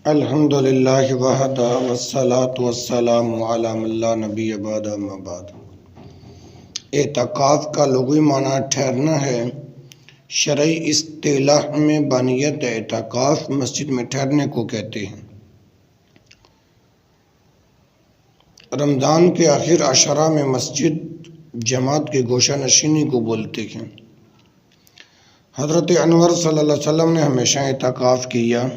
الحمدللہ وحدہ والصلاة والسلام علی من لا نبی بعد اما بعد۔ اعتکاف کا لغوی معنی ٹھہرنا ہے۔ شرعی اصطلاح میں بانیت اعتکاف مسجد میں ٹھہرنے کو کہتے ہیں۔ رمضان کے آخر عشرہ میں مسجد جماعت کی گوشہ نشینی کو بولتے ہیں۔ حضرت انور صلی اللہ علیہ وسلم نے ہمیشہ اعتکاف کیا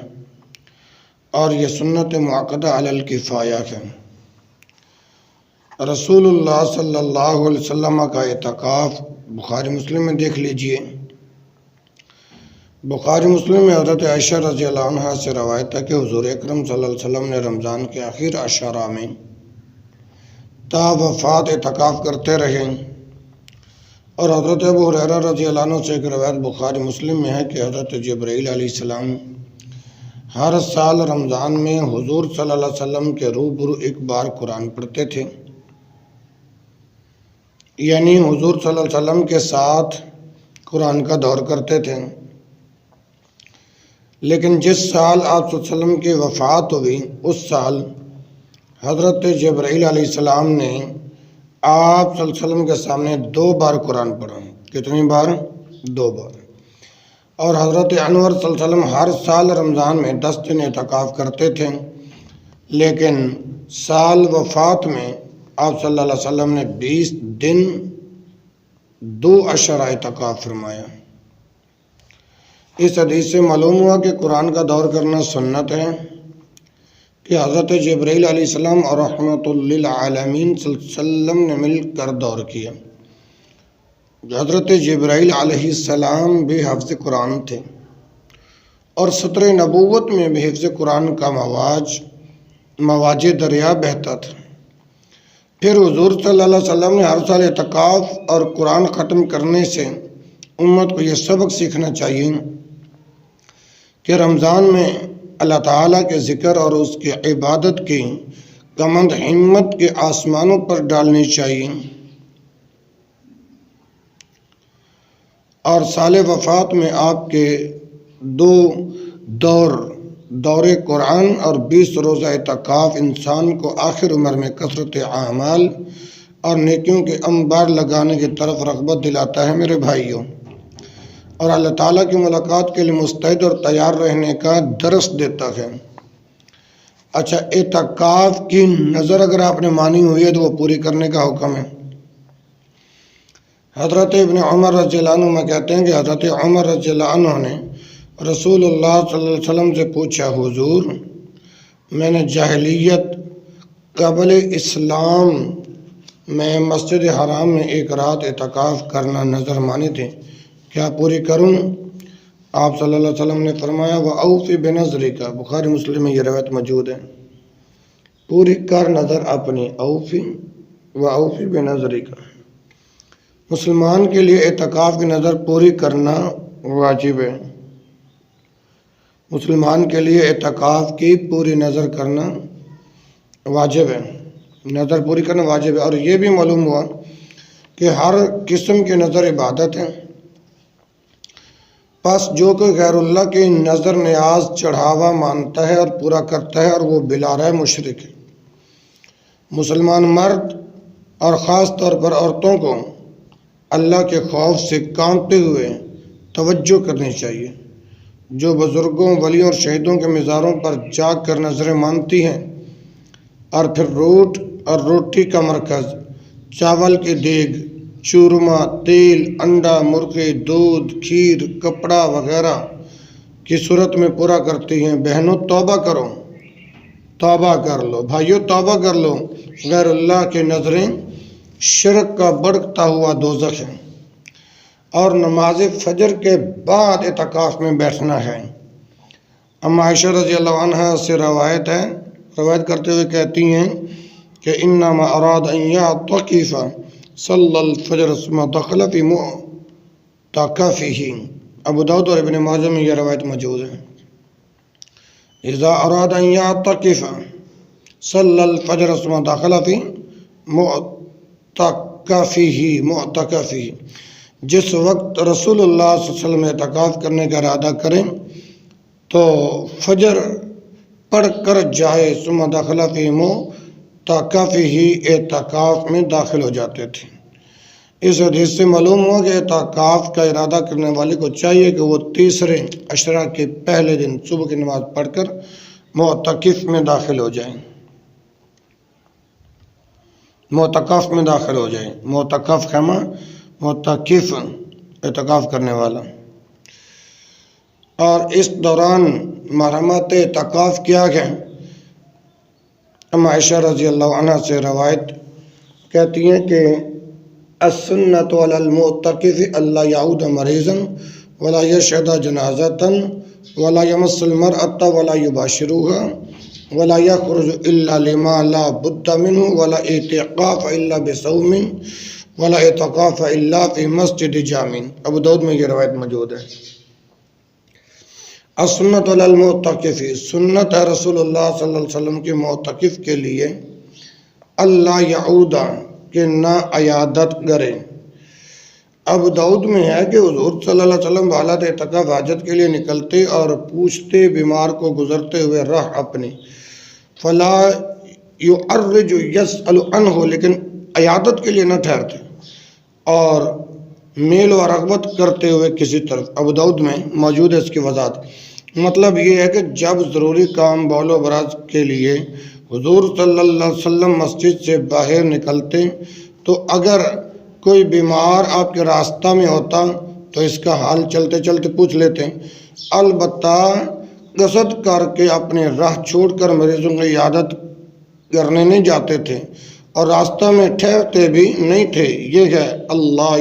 اور یہ سنت مؤکدہ علی الکفایہ ہے۔ رسول اللہ صلی اللہ علیہ وسلم کا اعتکاف بخاری مسلم میں دیکھ لیجئے۔ بخاری مسلم میں حضرت عائشہ رضی اللہ عنہ سے روایت ہے کہ حضور اکرم صلی اللہ علیہ وسلم نے رمضان کے آخر عشرہ میں تا وفات اعتکاف کرتے رہے، اور حضرت ابو ہریرہ رضی اللہ عنہ سے ایک روایت بخاری مسلم میں ہے کہ حضرت جبرائیل علیہ السلام ہر سال رمضان میں حضور صلی اللہ علیہ وسلم کے روبرو ایک بار قرآن پڑھتے تھے، یعنی حضور صلی اللہ علیہ وسلم کے ساتھ قرآن کا دور کرتے تھے۔ لیکن جس سال آپ صلی اللہ علیہ وسلم کی وفات ہوئی اس سال حضرت جبرائیل علیہ السلام نے آپ صلی اللہ علیہ وسلم کے سامنے 2 بار قرآن پڑھا۔ کتنی بار؟ 2 بار۔ اور حضرت انور صلی اللہ علیہ وسلم ہر سال رمضان میں 10 دن اعتکاف کرتے تھے، لیکن سال وفات میں آپ صلی اللہ علیہ وسلم نے 20 دن 2 عشرہ اعتکاف فرمایا۔ اس حدیث سے معلوم ہوا کہ قرآن کا دور کرنا سنت ہے کہ حضرت جبرائیل علیہ السلام اور رحمت للعالمین صلی اللہ علیہ وسلم نے مل کر دور کیا۔ حضرت جبرائیل علیہ السلام بھی حافظ قرآن تھے اور سطر نبوت میں بھی حفظ قرآن کا مواج دریا بہتا تھا۔ پھر حضور صلی اللہ علیہ وسلم نے ہر سال اعتکاف اور قرآن ختم کرنے سے امت کو یہ سبق سیکھنا چاہیے کہ رمضان میں اللہ تعالیٰ کے ذکر اور اس کی عبادت کی کمند ہمت کے آسمانوں پر ڈالنی چاہیے، اور سال وفات میں آپ کے 2 دور قرآن اور 20 روزہ اعتکاف انسان کو آخر عمر میں کثرت اعمال اور نیکیوں کے انبار لگانے کی طرف رغبت دلاتا ہے میرے بھائیوں، اور اللہ تعالیٰ کی ملاقات کے لیے مستعد اور تیار رہنے کا درس دیتا ہے۔ اچھا، اعتکاف کی نظر اگر آپ نے مانی ہوئی ہے تو وہ پوری کرنے کا حکم ہے۔ حضرت ابن عمر رضی اللہ عنہ کہتے ہیں کہ حضرت عمر رضی اللہ عنہ نے رسول اللہ صلی اللہ علیہ وسلم سے پوچھا، حضور میں نے جاہلیت قبل اسلام میں مسجد حرام میں ایک رات اعتکاف کرنا نظر مانی تھی، کیا پوری کروں؟ آپ صلی اللہ علیہ وسلم نے فرمایا، وَأَوْفِ بِنَذْرِكَ۔ بخاری مسلم میں یہ روایت موجود ہے۔ پوری کر نظر اپنی، وَأَوْفِ بِنَذْرِكَ۔ مسلمان کے لیے اعتکاف کی نظر پوری کرنا واجب ہے۔ مسلمان کے لیے اعتکاف کی پوری نظر کرنا واجب ہے، نظر پوری کرنا واجب ہے۔ اور یہ بھی معلوم ہوا کہ ہر قسم کی نظر عبادت ہے، پس جو کوئی غیر اللہ کی نظر نیاز چڑھاوا مانتا ہے اور پورا کرتا ہے اور وہ بلا رائے مشرک ہے۔ مسلمان مرد اور خاص طور پر عورتوں کو اللہ کے خوف سے کانپتے ہوئے توجہ کرنی چاہیے۔ جو بزرگوں، ولیوں اور شہیدوں کے مزاروں پر جا کر نظریں مانتی ہیں اور پھر روٹ اور روٹی کا مرکز، چاول کی دیگ، چورما، تیل، انڈا، مرغی، دودھ، کھیر، کپڑا وغیرہ کی صورت میں پورا کرتی ہیں، بہنوں توبہ کرو، توبہ کر لو، بھائیوں توبہ کر لو۔ غیر اللہ کی نظریں شرک کا بڑھتا ہوا دوزخ ہے، اور نماز فجر کے بعد اعتکاف میں بیٹھنا ہے۔ اما عائشہ رضی اللہ عنہ سے روایت کرتے ہوئے کہتی ہیں کہ انما اراد ان یعتکف صلی الفجر ثم دخل فی معتکفہ۔ ابو داؤد اور ابن ماجہ میں یہ روایت موجود ہے۔ اذا اراد ان یعتکف صلی الفجر ثم دخل فی معتکفہ، جس وقت رسول اللہ صلی اللہ علیہ وسلم اعتکاف کرنے کا ارادہ کریں تو فجر پڑھ کر جائے ثم دخل فی معتکف ہی اعتکاف میں داخل ہو جاتے تھے۔ اس حدیث سے معلوم ہوا کہ اعتکاف کا ارادہ کرنے والے کو چاہیے کہ وہ تیسرے عشرہ کے پہلے دن صبح کی نماز پڑھ کر معتکف میں داخل ہو جائیں، معتکف میں داخل ہو جائیں۔ معتکف خیمہ، معتکف اعتکاف کرنے والا۔ اور اس دوران محرمات اعتکاف کیا گئے؟ عائشہ رضی اللہ عنہ سے روایت کہتی ہیں کہ السنۃ علی المعتکف الا یعود مریضا ولا یشهد جنازۃ ولا یمس المرأة ولا یباشرها ولا یخرج الا لما لا بد منه ولا اعتکاف الا بصوم ولا اعتکاف الا فی مسجد جامع۔ ابو داؤد میں یہ روایت موجود ہے۔ السنۃ علی المعتکف، سنت ہے رسول اللہ صلی اللہ علیہ وسلم کے معتکف کے لیے اللہ یعود، کہ نہ عیادت کرے۔ ابو داؤد میں ہے کہ حضور صلی اللہ علیہ وسلم حالت اعتکاف حاجت کے لیے نکلتے اور پوچھتے بیمار کو گزرتے ہوئے راہ اپنی، فلا یعرج یسأل عنہ، لیکن عیادت کے لیے نہ ٹھہرتے اور میل و رغبت کرتے ہوئے کسی طرف۔ ابو داؤد میں موجود ہے اس کی وضاحت۔ مطلب یہ ہے کہ جب ضروری کام بول و براز کے لیے حضور صلی اللہ علیہ وسلم مسجد سے باہر نکلتے تو اگر کوئی بیمار آپ کے راستہ میں ہوتا تو اس کا حال چلتے چلتے پوچھ لیتے، البتہ قصد کر کے اپنے راہ چھوڑ کر مریضوں کی عیادت کرنے نہیں جاتے تھے اور راستہ میں ٹھہرتے بھی نہیں تھے۔ یہ ہے اللہ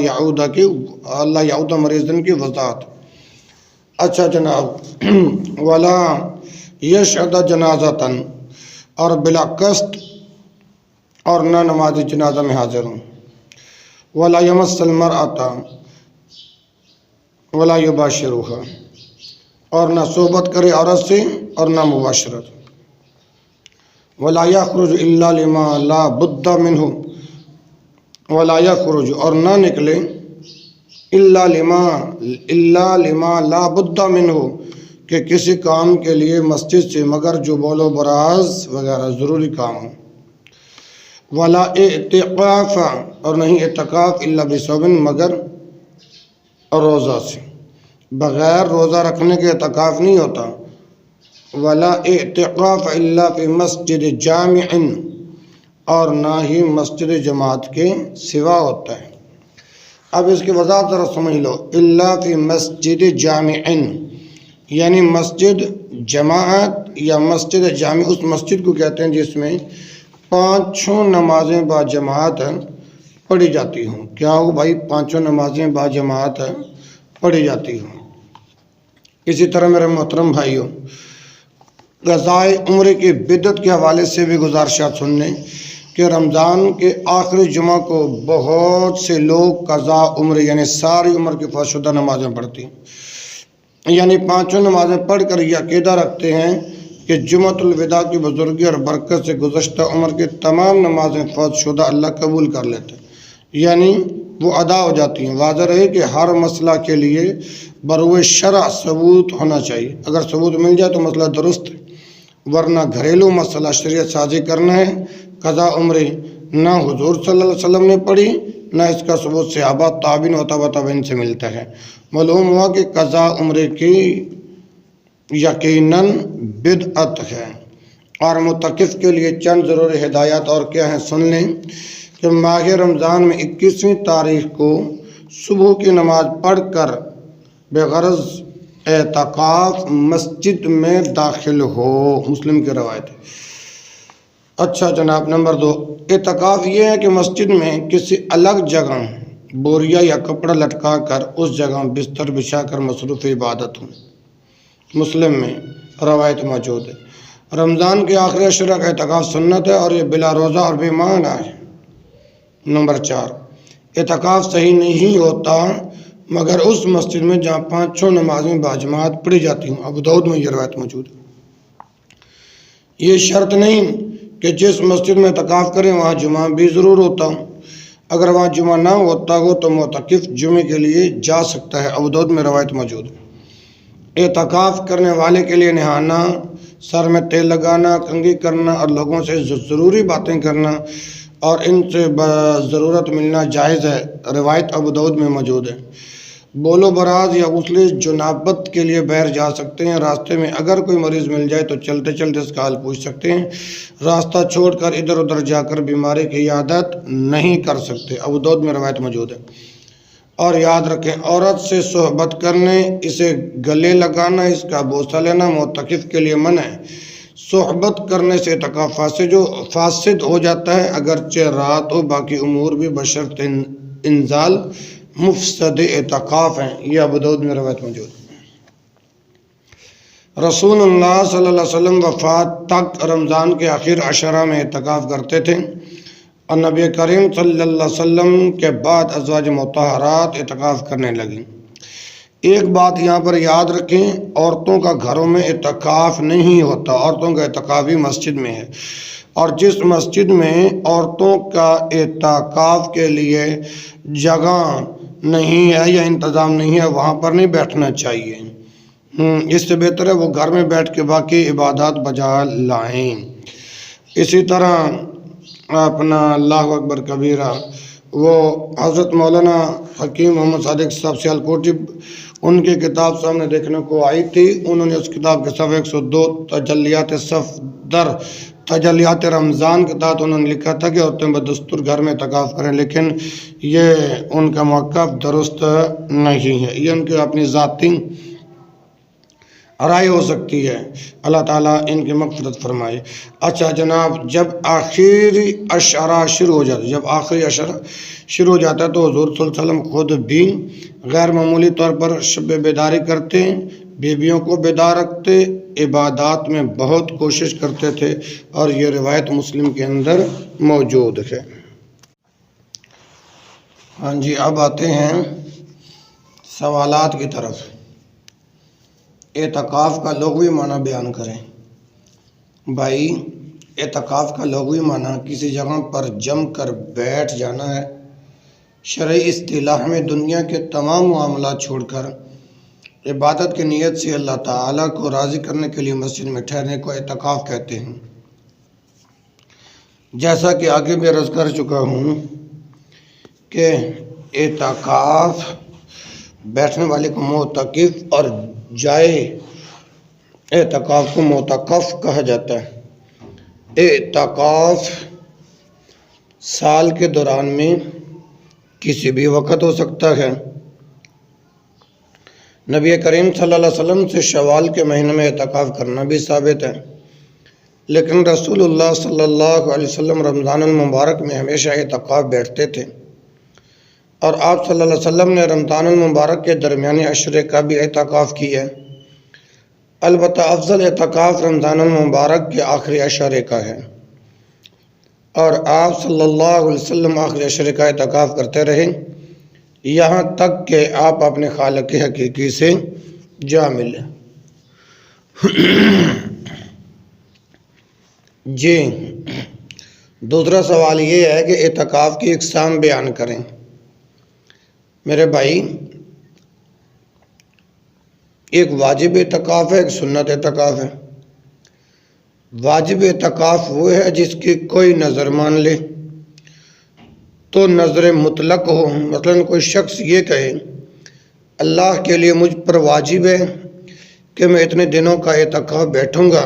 یعود مریضن کی وضاحت۔ اچھا جناب، ولا یشهد جنازۃ، اور بلا قصد اور نہ نماز جنازہ میں حاضر ہوں، ولا یمس المرأة ولا یباشرها، اور نہ صحبت کرے عورت سے اور نہ مباشرت، ولا یخرج الا لما لا بد منہ، ولا یخرج، اور نہ نکلے الا لما لا بد منہ، کہ کسی کام کے لیے مسجد سے مگر جو بول و براز وغیرہ ضروری کام ہو، ولا اعتکاف، اور نہیں اعتکاف الا بصوم، مگر روزہ سے، بغیر روزہ رکھنے کے اعتکاف نہیں ہوتا، ولا اعتکاف الا فی مسجد جامع، اور نہ ہی مسجد جماعت کے سوا ہوتا ہے۔ اب اس کی وضاحت ذرا سمجھ لو، الا فی مسجد جامع، یعنی مسجد جماعت یا مسجد جامع اس مسجد کو کہتے ہیں جس میں 5 نمازیں با جماعت پڑھی جاتی ہوں۔ کیا ہو بھائی؟ 5 نمازیں با جماعت پڑھی جاتی ہوں۔ اسی طرح میرے محترم بھائیوں، قضائے عمرے کی بدعت کے حوالے سے بھی گزارشات سن لیں کہ رمضان کے آخری جمعہ کو بہت سے لوگ قضاء عمرے یعنی ساری عمر کی فوت شدہ نمازیں پڑھتی ہیں، یعنی 5 نمازیں پڑھ کر یہ عقیدہ رکھتے ہیں کہ جمعۃ الوداع کی بزرگی اور برکت سے گزشتہ عمر کی تمام نمازیں فوت شدہ اللہ قبول کر لیتے ہیں، یعنی وہ ادا ہو جاتی ہیں۔ واضح رہے کہ ہر مسئلہ کے لیے بروئے شرع ثبوت ہونا چاہیے، اگر ثبوت مل جائے تو مسئلہ درست ہے، ورنہ گھریلو مسئلہ شریعت سازی کرنا ہے۔ قضاء عمرے نہ حضور صلی اللہ علیہ وسلم نے پڑھی، نہ اس کا ثبوت صحابہ تابعین و تبع تابعین سے ملتا ہے۔ معلوم ہوا کہ قضاء عمرے کی یقیناً بدعت ہے۔ اور معتکف کے لیے چند ضروری ہدایات اور کیا ہیں سن لیں کہ ماہ رمضان میں 21ویں تاریخ کو صبح کی نماز پڑھ کر بغرض اعتکاف مسجد میں داخل ہو، مسلم کی روایت ہے۔ اچھا جناب، نمبر 2، اعتکاف یہ ہے کہ مسجد میں کسی الگ جگہ بوریا یا کپڑا لٹکا کر اس جگہ بستر بچھا کر مصروف عبادت ہوں، مسلم میں روایت موجود ہے۔ رمضان کے آخری عشرہ کا اعتکاف سنت ہے اور یہ بلا روزہ اور بے معنی ہے۔ نمبر 4، اعتکاف صحیح نہیں ہوتا مگر اس مسجد میں جہاں 5 نمازیں باجماعت پڑھی جاتی ہوں، ابو داؤد میں یہ روایت موجود ہے۔ یہ شرط نہیں کہ جس مسجد میں اعتکاف کریں وہاں جمعہ بھی ضرور ہوتا ہوں، اگر وہاں جمعہ نہ ہوتا ہو تو معتکف جمعے کے لیے جا سکتا ہے، ابو داؤد میں روایت موجود ہے۔ اعتکاف کرنے والے کے لیے نہانا، سر میں تیل لگانا، کنگھی کرنا اور لوگوں سے ضروری باتیں کرنا اور ان سے ضرورت ملنا جائز ہے۔ روایت ابو داؤد میں موجود ہے۔ بول و براز یا غسل جنابت کے لیے باہر جا سکتے ہیں۔ راستے میں اگر کوئی مریض مل جائے تو چلتے چلتے اس کا حال پوچھ سکتے ہیں۔ راستہ چھوڑ کر ادھر ادھر جا کر بیماری کی عیادت نہیں کر سکتے۔ ابو داؤد میں روایت موجود ہے۔ اور یاد رکھیں، عورت سے صحبت کرنے، اسے گلے لگانا، اس کا بوسہ لینا معتکف کے لیے منع ہے۔ صحبت کرنے سے اعتکاف فاسد ہو جاتا ہے، اگرچہ رات و باقی امور بھی بشرط انزال مفسد اعتکاف ہیں۔ یہ ابو داؤد میں روایت موجود ہے۔ رسول اللہ صلی اللہ علیہ وسلم وفات تک رمضان کے آخر عشرہ میں اعتکاف کرتے تھے، اور نبی کریم صلی اللہ علیہ وسلم کے بعد ازواج مطہرات اعتکاف کرنے لگیں۔ ایک بات یہاں پر یاد رکھیں، عورتوں کا گھروں میں اعتکاف نہیں ہوتا، عورتوں کا اعتکاف بھی مسجد میں ہے، اور جس مسجد میں عورتوں کا اعتکاف کے لیے جگہ نہیں ہے یا انتظام نہیں ہے، وہاں پر نہیں بیٹھنا چاہیے۔ اس سے بہتر ہے وہ گھر میں بیٹھ کے باقی عبادات بجا لائیں۔ اسی طرح اپنا اللہ اکبر کبیرہ، وہ حضرت مولانا حکیم محمد صادق صاحب سیالکوٹی، ان کی کتاب سامنے دیکھنے کو آئی تھی۔ انہوں نے اس کتاب کے صفحہ 102 تجلیات صفدر تجلیات رمضان کے تحت انہوں نے لکھا تھا کہ عورتیں بدستور گھر میں اعتکاف کریں، لیکن یہ ان کا موقف درست نہیں ہے، یہ ان کی اپنی ذاتی رائے ہو سکتی ہے۔ اللہ تعالیٰ ان کی مغفرت فرمائے۔ اچھا جناب، جب آخری عشرہ شروع ہو جاتا ہے، جب آخری عشرہ شروع ہو جاتا ہے تو حضور صلی اللہ علیہ وسلم خود بھی غیر معمولی طور پر شب بیداری کرتے، بیویوں کو بیدار رکھتے، عبادات میں بہت کوشش کرتے تھے، اور یہ روایت مسلم کے اندر موجود ہے۔ ہاں جی، اب آتے ہیں سوالات کی طرف۔ اعتکاف کا لغوی معنی بیان کریں۔ بھائی، اعتکاف کا لغوی معنی کسی جگہ پر جم کر بیٹھ جانا ہے۔ شرعی اصطلاح میں دنیا کے تمام معاملات چھوڑ کر عبادت کی نیت سے اللہ تعالیٰ کو راضی کرنے کے لیے مسجد میں ٹھہرنے کو اعتکاف کہتے ہیں۔ جیسا کہ آگے بھی عرض کر چکا ہوں کہ اعتکاف بیٹھنے والے کو معتکف اور جائے اعتکاف کو معتکف کہا جاتا ہے۔ اعتکاف سال کے دوران میں کسی بھی وقت ہو سکتا ہے۔ نبی کریم صلی اللہ علیہ وسلم سے شوال کے مہینے میں اعتکاف کرنا بھی ثابت ہے، لیکن رسول اللہ صلی اللہ علیہ وسلم رمضان المبارک میں ہمیشہ اعتکاف بیٹھتے تھے، اور آپ صلی اللہ علیہ وسلم نے رمضان المبارک کے درمیانی عشرے کا بھی اعتکاف کیا ہے۔ البتہ افضل اعتکاف رمضان المبارک کے آخری عشرے کا ہے، اور آپ صلی اللہ علیہ وسلم آخری عشرے کا اعتکاف کرتے رہے یہاں تک کہ آپ اپنے خالق حقیقی سے جا ملے۔ جی، دوسرا سوال یہ ہے کہ اعتکاف کی اقسام بیان کریں۔ میرے بھائی، ایک واجب اعتکاف ہے، ایک سنت اعتکاف ہے۔ واجب اعتکاف وہ ہے جس کی کوئی نظر مان لے تو نظر مطلق ہو، مثلا کوئی شخص یہ کہے اللہ کے لیے مجھ پر واجب ہے کہ میں اتنے دنوں کا اعتکاف بیٹھوں گا،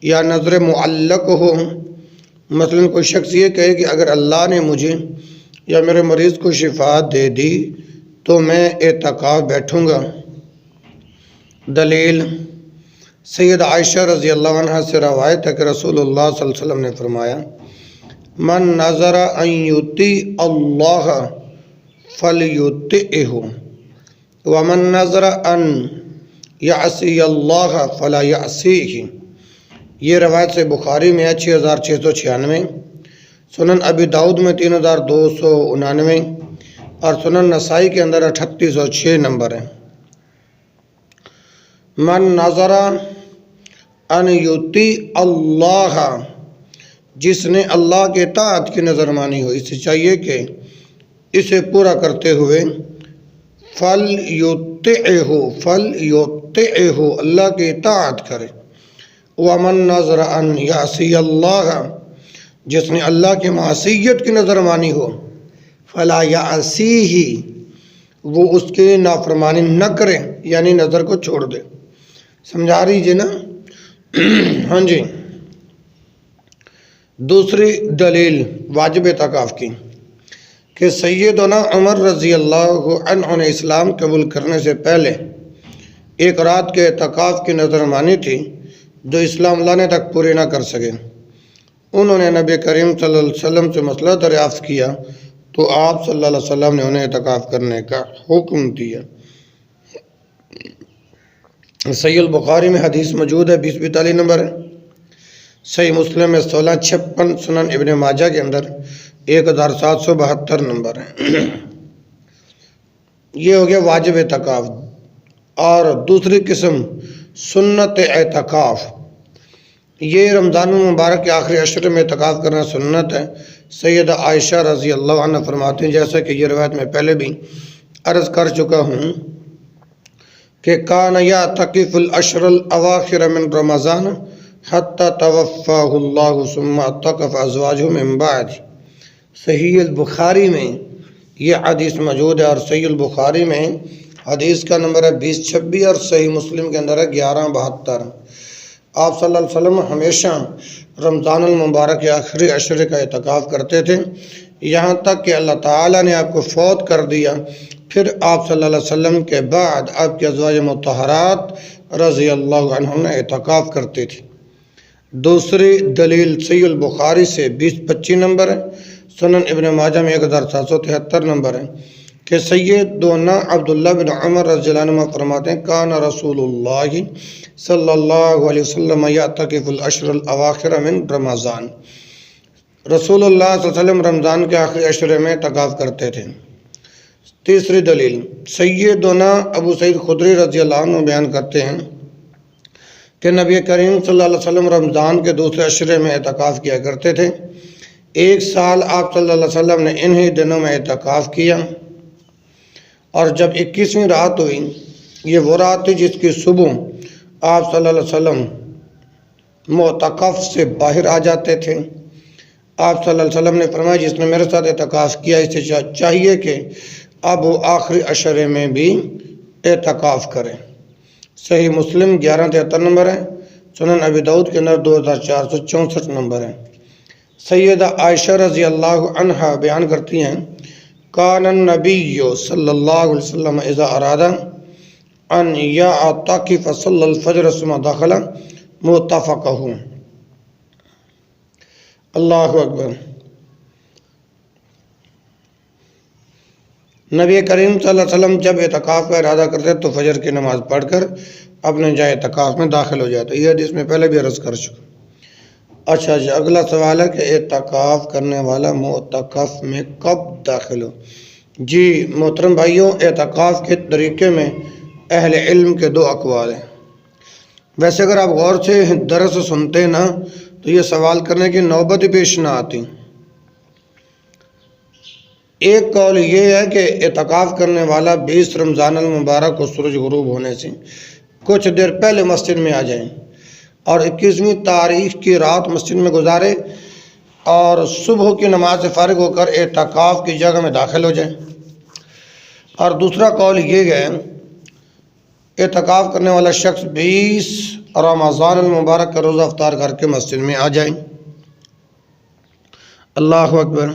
یا نظر معلق ہو، مثلا کوئی شخص یہ کہے کہ اگر اللہ نے مجھے یا میرے مریض کو شفا دے دی تو میں اعتکاف بیٹھوں گا۔ دلیل سید عائشہ رضی اللہ عنہ سے روایت ہے کہ رسول اللہ صلی اللہ علیہ وسلم نے فرمایا، من نظر ان یطیع اللہ فلیطعہ ومن نظر ان یعصی اللہ فلا یعصیہ۔ یہ روایت سے بخاری میں ہے 6696، سنن ابی داؤد میں 3299، اور سنن نسائی کے اندر 3806 نمبر ہے۔ من نظر ان یطیع اللہ، جس نے اللہ کے اطاعت کی نظر مانی ہو، اسے چاہیے کہ اسے پورا کرتے ہوئے فَلْيُطِعْهُ اللہ کی اطاعت کرے. وَمَن نَظَرَ أَن يَعْصِيَ اللَّهَ جس نے اللہ کی معصیت کی نظر مانی ہو فَلَا يَعْصِيهِ وہ اس کی نافرمانی نہ کرے یعنی نظر کو چھوڑ دے. سمجھا رہی نا؟ ہاں جی. دوسری دلیل واجب اعتکاف کی کہ سیدنا عمر رضی اللہ عنہ نے اسلام قبول کرنے سے پہلے ایک رات کے اعتکاف کی نظر مانی تھی جو اسلام لانے تک پوری نہ کر سکے. انہوں نے نبی کریم صلی اللہ علیہ وسلم سے مسئلہ دریافت کیا تو آپ صلی اللہ علیہ وسلم نے انہیں اعتکاف کرنے کا حکم دیا. صحیح البخاری میں حدیث موجود ہے 2042 نمبر ہے. صحیح مسلم میں 1656. سنن ابن ماجہ کے اندر 1772 نمبر ہے. یہ ہو گیا واجب اعتکاف. اور دوسری قسم سنت اعتکاف. یہ رمضان المبارک کے آخری عشرے میں اعتکاف کرنا سنت ہے. سیدہ عائشہ رضی اللہ عنہ فرماتی ہیں جیسا کہ یہ روایت میں پہلے بھی عرض کر چکا ہوں کہ کان یعتکف العشر الاواخر من رمضان حتی توفاہ اللہ ثم اعتکف ازواجہ من بعد. صحیح البخاری میں یہ حدیث موجود ہے اور صحیح البخاری میں حدیث کا نمبر ہے 2026 اور صحیح مسلم کے اندر ہے 1172. آپ صلی اللہ علیہ وسلم ہمیشہ رمضان المبارک کے آخری عشرے کا اعتکاف کرتے تھے یہاں تک کہ اللہ تعالیٰ نے آپ کو فوت کر دیا. پھر آپ صلی اللہ علیہ وسلم کے بعد آپ کے ازواج مطہرات رضی اللہ عنہم نے اعتکاف کرتے تھے. دوسری دلیل صحیح البخاری سے 2025 نمبر ہے. سنن ابن ماجہ میں 1773 نمبر ہے کہ سیدنا عبداللہ بن عمر رضی اللہ عنہ فرماتے ہیں کان رسول اللہ صلی اللہ علیہ وسلم یعتکف العشر الاواخر من رمضان. رسول اللہ صلی اللہ علیہ وسلم رمضان کے آخری عشرے میں اعتکاف کرتے تھے. تیسری دلیل سیدنا ابو سعید خدری رضی اللہ عنہ بیان کرتے ہیں کہ نبی کریم صلی اللہ علیہ وسلم رمضان کے دوسرے عشرے میں اعتکاف کیا کرتے تھے. ایک سال آپ صلی اللہ علیہ وسلم نے انہی دنوں میں اعتکاف کیا اور جب 21ویں رات ہوئی یہ وہ رات تھی جس کی صبح آپ صلی اللہ علیہ وسلم معتکف سے باہر آ جاتے تھے. آپ صلی اللہ علیہ وسلم نے فرمایا جس نے میرے ساتھ اعتکاف کیا اسے چاہیے کہ اب وہ آخری عشرے میں بھی اعتکاف کریں. صحیح مسلم 1173 نمبر ہے. سنن ابی داؤد کے اندر 2464 نمبر ہے. سیدہ عائشہ رضی اللہ عنہ بیان کرتی ہیں کان النبی صلی اللہ علیہ وسلم اذا اراد ان یعتکف صلی الفجر ثم دخل متفقہ. اللہ اکبر. نبی کریم صلی اللہ علیہ وسلم جب اعتکاف کا ارادہ کرتے تو فجر کی نماز پڑھ کر اپنے جائے اعتکاف میں داخل ہو جاتا. یہ حدیث میں پہلے بھی عرض کر چکا. اچھا جی اگلا سوال ہے کہ اعتکاف کرنے والا معتکف میں کب داخل ہو. جی محترم بھائیوں اعتکاف کے طریقے میں اہل علم کے 2 اقوال ہیں. ویسے اگر آپ غور سے درس سنتے نا تو یہ سوال کرنے کی نوبت ہی پیش نہ آتی. ایک قول یہ ہے کہ اعتکاف کرنے والا 20 رمضان المبارک کو سورج غروب ہونے سے کچھ دیر پہلے مسجد میں آ جائیں اور 21ویں تاریخ کی رات مسجد میں گزارے اور صبح کی نماز سے فارغ ہو کر اعتکاف کی جگہ میں داخل ہو جائیں. اور دوسرا قول یہ ہے اعتکاف کرنے والا شخص 20 رمضان المبارک کا روزہ افطار کر کے مسجد میں آ جائیں. اللہ اکبر.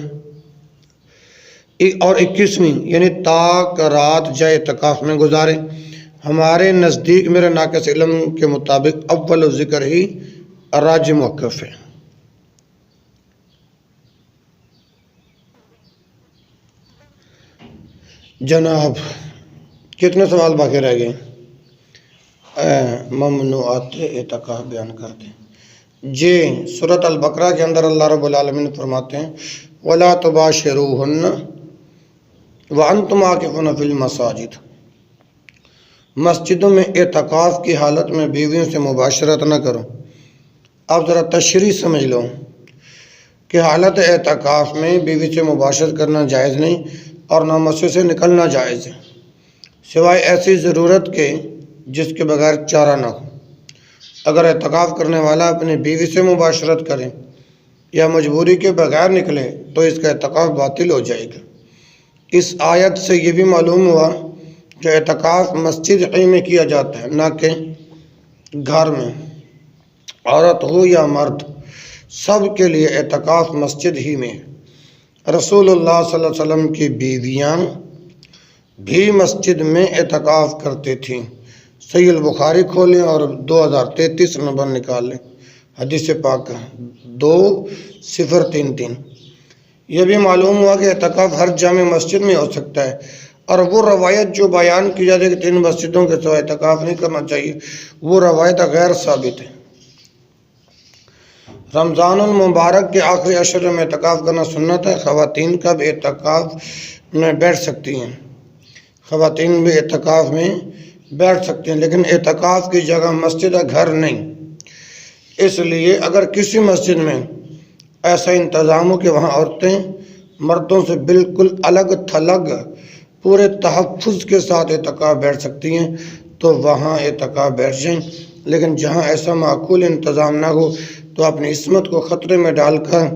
اور 21ویں یعنی تاک رات جائے اعتکاف میں گزارے. ہمارے نزدیک میرے ناقص علم کے مطابق اول ذکر ہی راجح موقف ہے. جناب کتنے سوال باقی رہ گئے؟ ممنوعات اعتکاف بیان کرتے ہیں. جی سورۃ البقرہ کے اندر اللہ رب العالمین فرماتے ہیں وَلَا تُبَاشِرُوهُنَّ وَأَنْتُمْ عَاكِفُونَ فِي الْمَسَاجِدِ. مسجدوں میں اعتکاف کی حالت میں بیویوں سے مباشرت نہ کرو. آپ ذرا تشریح سمجھ لو کہ حالت اعتکاف میں بیوی سے مباشرت کرنا جائز نہیں اور نہ مسجد سے نکلنا جائز ہے. سوائے ایسی ضرورت کے جس کے بغیر چارہ نہ ہو۔ اگر اعتکاف کرنے والا اپنی بیوی سے مباشرت کرے یا مجبوری کے بغیر نکلے تو اس کا اعتکاف باطل ہو جائے گا۔ اس آیت سے یہ بھی معلوم ہوا کہ اعتکاف مسجد ہی میں کیا جاتا ہے، نہ کہ گھر میں۔ عورت ہو یا مرد، سب کے لیے اعتکاف مسجد ہی میں ہے۔ رسول اللہ صلی اللہ علیہ وسلم کی بیویاں بھی مسجد میں اعتکاف کرتے تھیں۔ صحیح البخاری کھولیں اور 2033 نمبر نکال لیں، حدیث پاک 2033۔ یہ بھی معلوم ہوا کہ اعتکاف ہر جامع مسجد میں ہو سکتا ہے، اور وہ روایت جو بیان کی جاتی ہے کہ 3 مسجدوں کے سوا اعتکاف نہیں کرنا چاہیے، وہ روایت غیر ثابت ہے۔ رمضان المبارک کے آخری عشر میں اعتکاف کرنا سنت ہے۔ خواتین کا بھی اعتکاف میں بیٹھ سکتی ہیں، خواتین بھی اعتکاف میں بیٹھ سکتے ہیں، لیکن اعتکاف کی جگہ مسجد ہے، گھر نہیں۔ اس لیے اگر کسی مسجد میں ایسا انتظام ہو کہ وہاں عورتیں مردوں سے بالکل الگ تھلگ پورے تحفظ کے ساتھ اعتکاف بیٹھ سکتی ہیں تو وہاں اعتکاف بیٹھ جائیں، لیکن جہاں ایسا معقول انتظام نہ ہو تو اپنی عصمت کو خطرے میں ڈال کر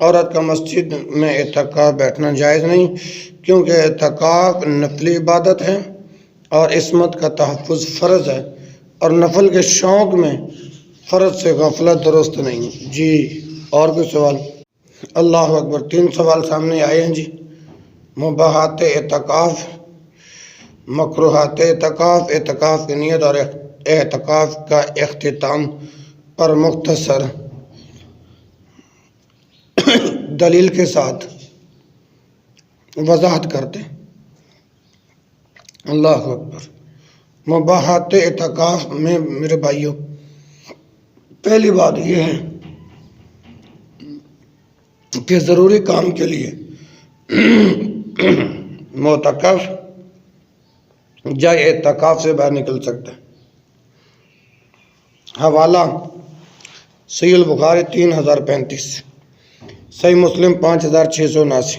عورت کا مسجد میں اعتکاف بیٹھنا جائز نہیں، کیونکہ اعتکاف نفلی عبادت ہے اور عصمت کا تحفظ فرض ہے، اور نفل کے شوق میں فرض سے غفلت درست نہیں۔ جی اور کوئی سوال؟ اللہ اکبر، 3 سوال سامنے آئے ہیں جی۔ مباحات اعتکاف، مکروہات اعتکاف، اعتکاف کی نیت اور اعتکاف کا اختتام پر مختصر دلیل کے ساتھ وضاحت کرتے ہیں۔ اللہ اکبر۔ مباحات اعتکاف میں میرے بھائیوں، پہلی بات یہ ہے کہ ضروری کام کے لیے معتکف جائے اعتکاف سے باہر نکل سکتا ہے۔ حوالہ صحیح البخاری 3035، صحیح مسلم 5679،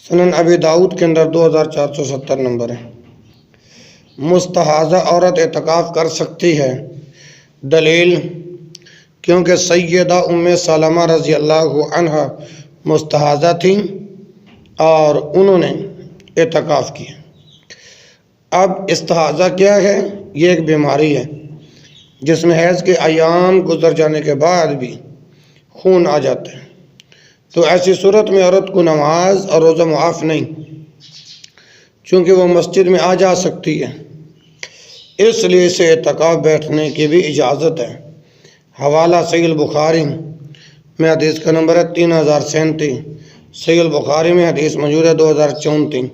سنن ابی داؤد کے اندر 2470 نمبر ہے۔ مستحاضہ عورت اعتکاف کر سکتی ہے، دلیل کیونکہ سیدہ ام سلمہ رضی اللہ عنہ مستحاضہ تھیں اور انہوں نے اعتکاف کیا۔ اب استحاضہ کیا ہے؟ یہ ایک بیماری ہے جس میں حیض کے ایام گزر جانے کے بعد بھی خون آ جاتا ہے، تو ایسی صورت میں عورت کو نماز اور روزہ معاف نہیں، چونکہ وہ مسجد میں آ جا سکتی ہے، اس لیے اسے اعتکاف بیٹھنے کی بھی اجازت ہے۔ حوالہ صحیح البخاری میں حدیث کا نمبر ہے 3037، صحیح البخاری میں حدیث موجود ہے 2034۔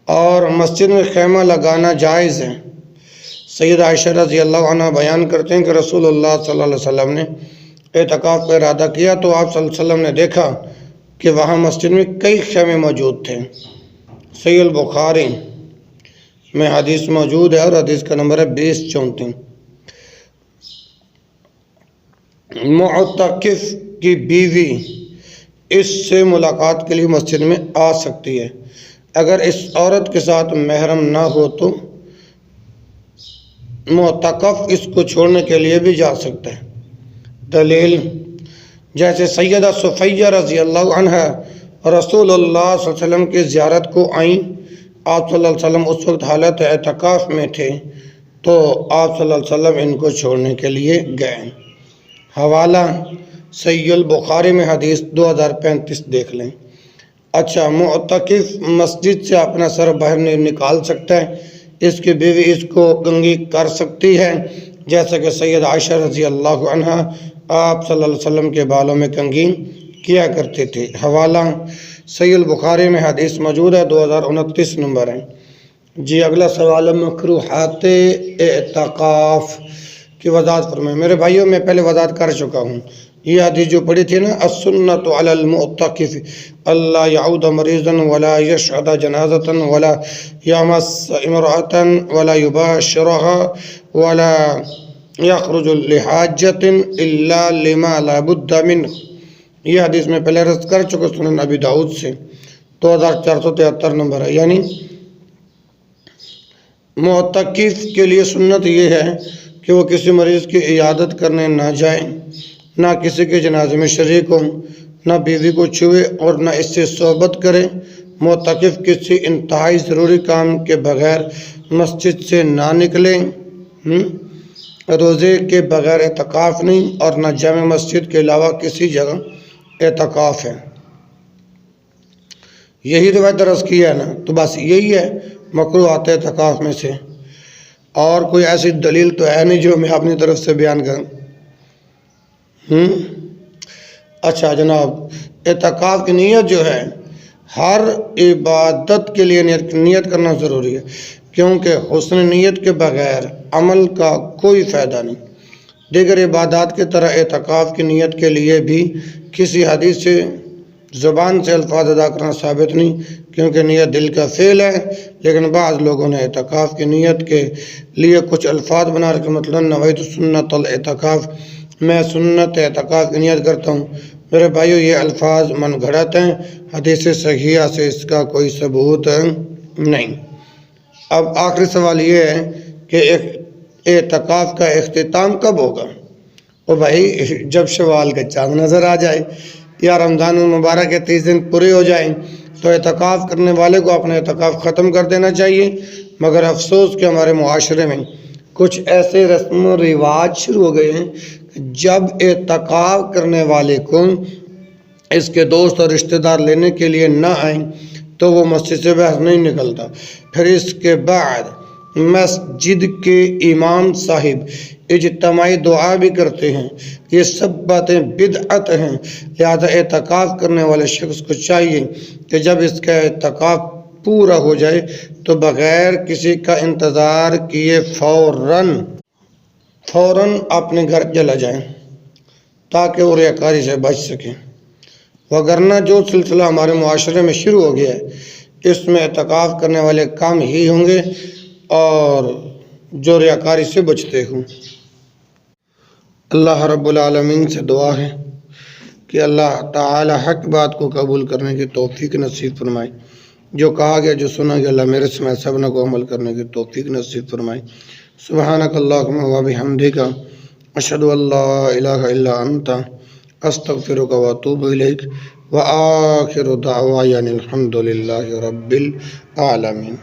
اور مسجد میں خیمہ لگانا جائز ہے۔ سید عائشہ رضی اللہ عنہ بیان کرتے ہیں کہ رسول اللہ صلی اللہ علیہ وسلم نے اعتکاف کا ارادہ کیا تو آپ صلی اللہ علیہ وسلم نے دیکھا کہ وہاں مسجد میں کئی خیمے موجود تھے۔ صحیح البخاری میں حدیث موجود ہے اور حدیث کا نمبر ہے 2034۔ معتکف کی بیوی اس سے ملاقات کے لیے مسجد میں آ سکتی ہے، اگر اس عورت کے ساتھ محرم نہ ہو تو معتکف اس کو چھوڑنے کے لیے بھی جا سکتا ہے۔ دلیل جیسے سیدہ صفیہ رضی اللہ عنہ رسول اللہ صلی اللہ علیہ وسلم کی زیارت کو آئیں، آپ صلی اللہ علیہ وسلم اس وقت حالت اعتکاف میں تھے تو آپ صلی اللہ علیہ وسلم ان کو چھوڑنے کے لیے گئے۔ حوالہ صحیح البخاری میں حدیث 2035 دیکھ لیں۔ اچھا، معتکف مسجد سے اپنا سر باہر نہیں نکال سکتا ہے، اس کی بیوی اس کو کنگھی کر سکتی ہے، جیسا کہ سید عائشہ رضی اللہ عنہ آپ صلی اللہ علیہ وسلم کے بالوں میں کنگھی کیا کرتے تھے۔ حوالہ صحیح البخاری میں حدیث موجود ہے 2029 نمبر ہے۔ جی اگلا سوال مکروہات اعتکاف کی وضاحت فرمائیں۔ میرے بھائیوں میں پہلے وضاحت کر چکا ہوں، یہ حدیث جو پڑھی تھی نا، السنۃ علی المعتکف اللہ یعود مریضا ولا یشہد جنازۃ ولا یمس امرأۃ ولا یباشرها ولا یخرج لحاجۃ الا لما لا بد منہ۔ یہ حدیث میں پہلے عرض کر چکا، سنن ابی داؤد سے 2473 نمبر ہے، یعنی معتکف کے لیے سنت یہ ہے کہ وہ کسی مریض کی عیادت کرنے نہ جائے، نہ کسی کے جنازے میں شریک ہو، نہ بیوی کو چھوئے اور نہ اس سے صحبت کرے۔ معتکف کسی انتہائی ضروری کام کے بغیر مسجد سے نہ نکلے، روزے کے بغیر اعتکاف نہیں، اور نہ جامع مسجد کے علاوہ کسی جگہ اعتکاف ہے۔ یہی روایت درس کیا ہے نا، تو بس یہی ہے مکروہات اعتکاف میں سے، اور کوئی ایسی دلیل تو ہے نہیں جو میں اپنی طرف سے بیان کروں۔ اچھا جناب، اعتکاف کی نیت جو ہے ہر عبادت کے لیے نیت کرنا ضروری ہے، کیونکہ حسن نیت کے بغیر عمل کا کوئی فائدہ نہیں۔ دیگر عبادات کی طرح اعتکاف کی نیت کے لیے بھی کسی حدیث سے زبان سے الفاظ ادا کرنا ثابت نہیں، کیونکہ نیت دل کا فعل ہے، لیکن بعض لوگوں نے اعتکاف کی نیت کے لیے کچھ الفاظ بنا رکھے، مثلا نویت سنت الاعتکاف، میں سنت اعتکاف کی نیت کرتا ہوں۔ میرے بھائیو، یہ الفاظ من گھڑت ہیں، حدیث صحیحہ سے اس کا کوئی ثبوت نہیں۔ اب آخری سوال یہ ہے کہ اعتکاف کا اختتام کب ہوگا؟ او بھائی، جب شوال کا چاند نظر آ جائے یا رمضان المبارک کے 30 دن پورے ہو جائیں تو اعتکاف کرنے والے کو اپنا اعتکاف ختم کر دینا چاہیے۔ مگر افسوس کہ ہمارے معاشرے میں کچھ ایسے رسم و رواج شروع ہو گئے ہیں کہ جب اعتکاف کرنے والے کو اس کے دوست اور رشتہ دار لینے کے لیے نہ آئیں تو وہ مسجد سے باہر نہیں نکلتا۔ پھر اس کے بعد مسجد کے امام صاحب اجتماعی دعا بھی کرتے ہیں۔ یہ سب باتیں بدعت ہیں، لہذا اعتکاف کرنے والے شخص کو چاہیے کہ جب اس کا اعتکاف پورا ہو جائے تو بغیر کسی کا انتظار کیے فوراً اپنے گھر چلا جائیں تاکہ وہ ریاکاری سے بچ سکیں، وگرنہ جو سلسلہ ہمارے معاشرے میں شروع ہو گیا ہے اس میں اعتکاف کرنے والے کام ہی ہوں گے اور جو ریاکاری سے بچتے ہوں۔ اللہ رب العالمین سے دعا ہے کہ اللہ تعالی حق بات کو قبول کرنے کی توفیق نصیب فرمائے، جو کہا گیا جو سنا گیا اللہ میرے سمے سبنا کو عمل کرنے کی توفیق نصیب فرمائے۔ سبحانک اللہم و بحمدک، اشہد ان لا الہ الا انت، استغفرک و اتوب الیک، وآخر دعوانا الحمد للہ رب العالمین۔